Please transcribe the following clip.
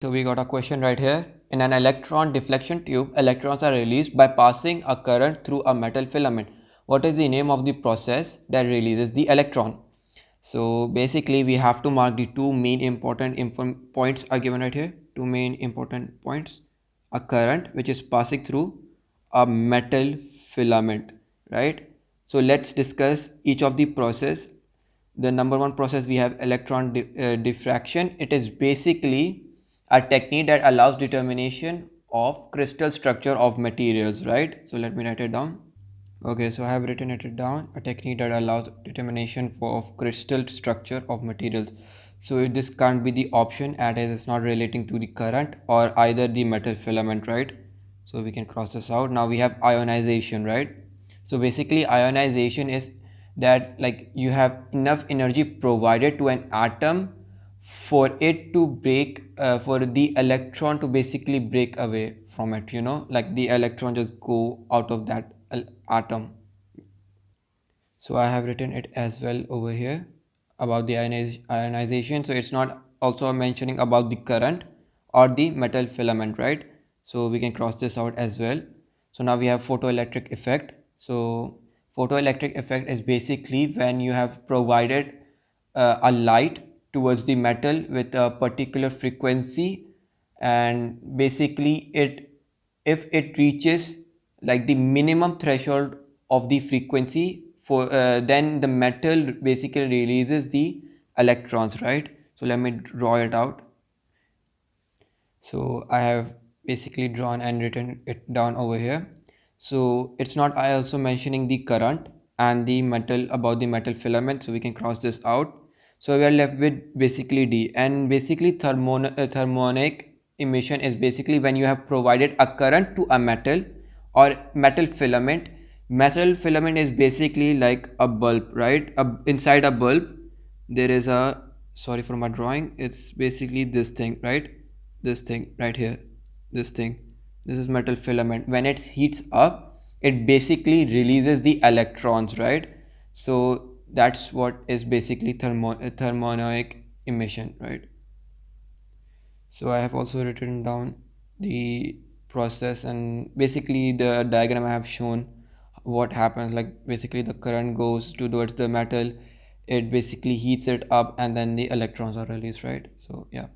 So we got a question right here. In an electron deflection tube, electrons are released by passing a current through a metal filament. What is the name of the process that releases the electron? So basically we have to mark the two main important points are given right here. Two main important points. A current which is passing through a metal filament, right? So let's discuss each of the process. The number one process we have electron diffraction. It is basically a technique that allows determination of crystal structure of materials, right? So let me write it down. Okay, so I have written it down, a technique that allows determination of crystal structure of materials. So this can't be the option as it's not relating to the current or either the metal filament, right? So we can cross this out. Now we have ionization, right? So basically ionization is that like you have enough energy provided to an atom for it to break, for the electron to basically break away from it, like the electron just go out of that atom. So I have written it as well over here about the ionization. So it's not also mentioning about the current or the metal filament, right? So we can cross this out as well. So now we have photoelectric effect. So photoelectric effect is basically when you have provided a light towards the metal with a particular frequency, and basically it, if it reaches like the minimum threshold of the frequency for then the metal basically releases the electrons, right? So let me draw it out. So I have basically drawn and written it down over here. So it's not I also mentioning the current and the metal about the metal filament, so we can cross this out. So we are left with basically D, and basically thermonic emission is basically when you have provided a current to a metal or metal filament. Metal filament is basically like a bulb, right? Inside a bulb there is a, sorry for my drawing, it's basically this thing, right? This thing right here, this thing, this is metal filament. When it heats up, it basically releases the electrons, right? So that's what is basically thermonic emission, right? So I have also written down the process, and basically the diagram I have shown what happens, like basically the current goes towards the metal, it basically heats it up and then the electrons are released, right? So yeah.